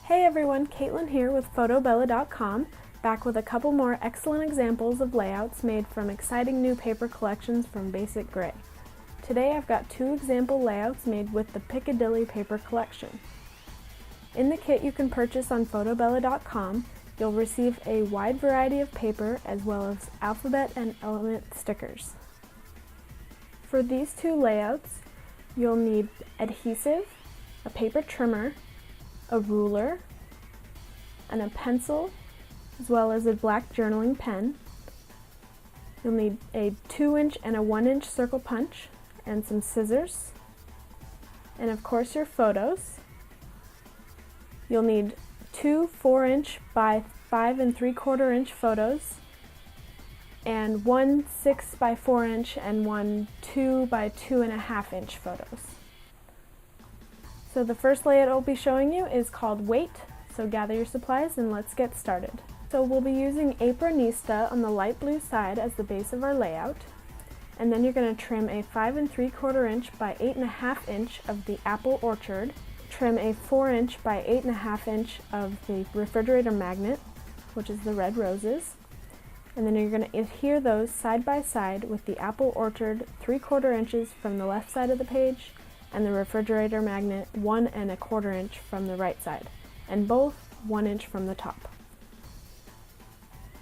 Hey everyone, Caitlin here with photobella.com, back with a couple more excellent examples of layouts made from exciting new paper collections from Basic Gray. Today I've got two example layouts made with the Picadilly paper collection. In the kit you can purchase on photobella.com, you'll receive a wide variety of paper as well as alphabet and element stickers. For these two layouts, you'll need adhesive, a paper trimmer, a ruler, and a pencil, as well as a black journaling pen. You'll need a 2-inch and a 1-inch circle punch, and some scissors, and of course your photos. You'll need two 4-inch by 5 3/4-inch photos, and one 6 by 4-inch and one 2 by 2.5-inch photos. So the first layout I'll be showing you is called Wait, so gather your supplies and let's get started. So we'll be using Apronista on the light blue side as the base of our layout, and then you're going to trim a 5 3/4-inch by 8.5-inch of the apple orchard, trim a 4-inch by 8.5-inch of the refrigerator magnet, which is the red roses, and then you're going to adhere those side by side with the apple orchard 3/4 inches from the left side of the page and the refrigerator magnet 1 1/4 inch from the right side, and both 1 inch from the top.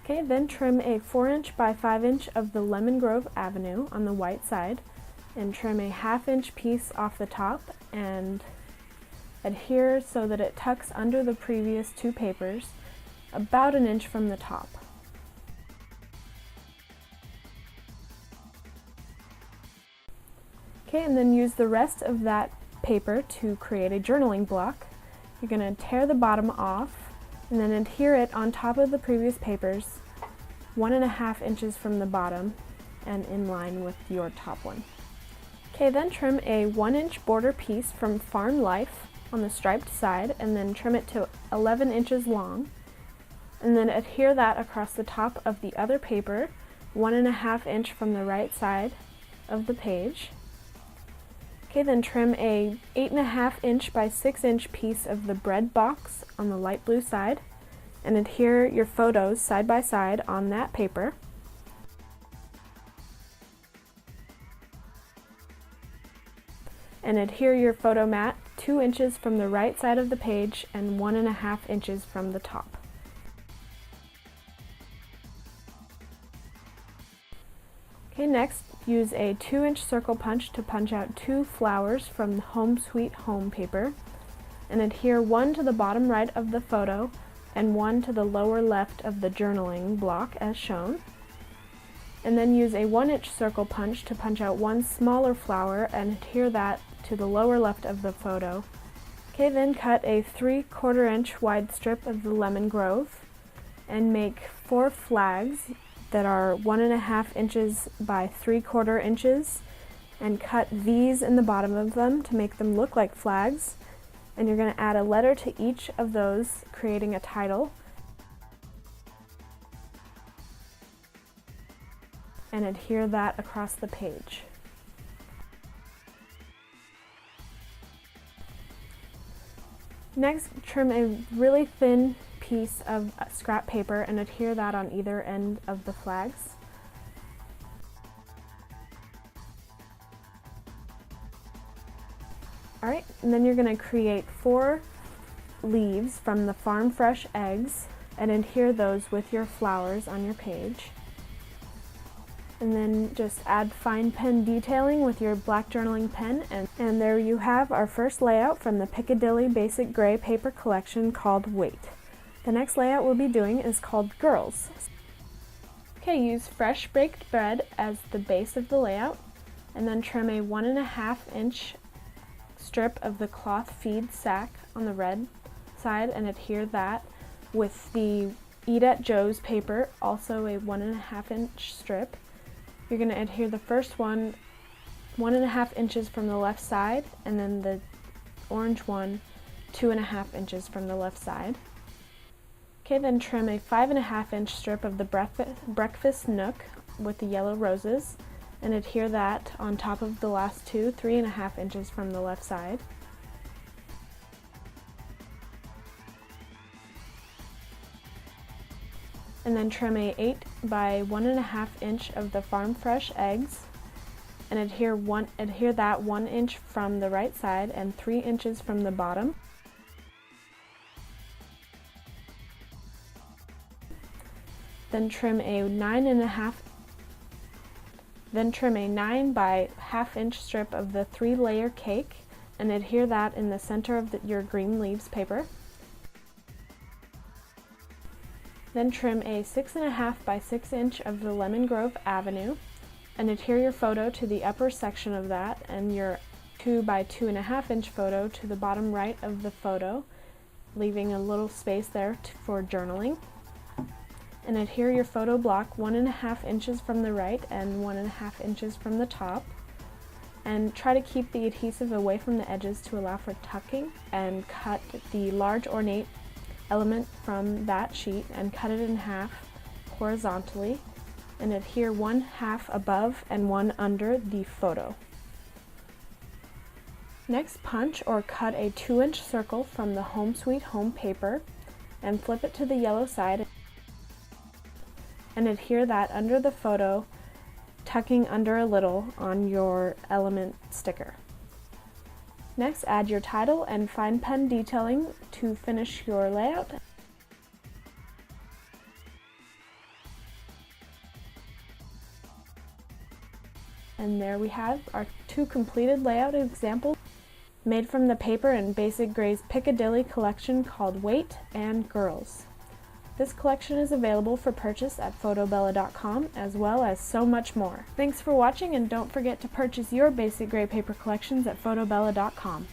Okay, then trim a 4-inch by 5-inch of the Lemon Grove Avenue on the white side, and trim a 1/2-inch piece off the top and adhere so that it tucks under the previous two papers about 1 inch from the top. Okay, and then use the rest of that paper to create a journaling block. You're going to tear the bottom off and then adhere it on top of the previous papers 1.5 inches from the bottom and in line with your top one. Okay, then trim a 1-inch border piece from Farm Life on the striped side and then trim it to 11 inches long, and then adhere that across the top of the other paper 1.5 inch from the right side of the page. Okay, then trim a 8.5-inch by 6-inch piece of the bread box on the light blue side and adhere your photos side by side on that paper. And adhere your photo mat 2 inches from the right side of the page and 1.5 inches from the top. Okay, next use a 2-inch circle punch to punch out 2 flowers from the Home Sweet Home paper, and adhere one to the bottom right of the photo and one to the lower left of the journaling block as shown. And then use a 1-inch circle punch to punch out one smaller flower and adhere that to the lower left of the photo. Okay, then cut a 3/4 inch wide strip of the Lemon Grove and make 4 flags that are 1.5 inches by 3/4 inches, and cut V's in the bottom of them to make them look like flags. And you're going to add a letter to each of those, creating a title, and adhere that across the page. Next, trim a really thin piece of scrap paper and adhere that on either end of the flags. Alright, and then you're going to create 4 leaves from the Farm Fresh eggs and adhere those with your flowers on your page. And then just add fine pen detailing with your black journaling pen, and there you have our first layout from the Picadilly Basic Gray paper collection called Wait. The next layout we'll be doing is called Girls. Okay, use fresh baked bread as the base of the layout, and then trim a 1.5-inch strip of the cloth feed sack on the red side and adhere that with the Eat at Joe's paper, also a 1.5-inch strip. You're going to adhere the first one 1.5 inches from the left side, and then the orange one 2.5 inches from the left side. Okay, then trim a 5.5-inch strip of the breakfast nook with the yellow roses and adhere that on top of the last two, 3.5 inches from the left side. And then trim a 8 by 1.5 inch of the farm fresh eggs, and adhere that 1 inch from the right side and 3 inches from the bottom. Then trim a 9 by 1/2 inch strip of the 3-layer cake and adhere that in the center of your green leaves paper. Then trim a 6.5 by 6 inch of the Lemon Grove Avenue and adhere your photo to the upper section of that and your 2 by 2.5 inch photo to the bottom right of the photo, leaving a little space there for journaling. And adhere your photo block 1.5 inches from the right and 1.5 inches from the top. And try to keep the adhesive away from the edges to allow for tucking, and cut the large ornate element from that sheet and cut it in half horizontally and adhere 1/2 above and 1 under the photo. Next, punch or cut a 2-inch circle from the Home Sweet Home paper and flip it to the yellow side and adhere that under the photo, tucking under a little on your element sticker. Next, add your title and fine pen detailing to finish your layout. And there we have our 2 completed layout examples made from the paper in Basic Gray's Picadilly collection called Wait and Girls. This collection is available for purchase at photobella.com, as well as so much more. Thanks for watching, and don't forget to purchase your Basic Gray paper collections at photobella.com.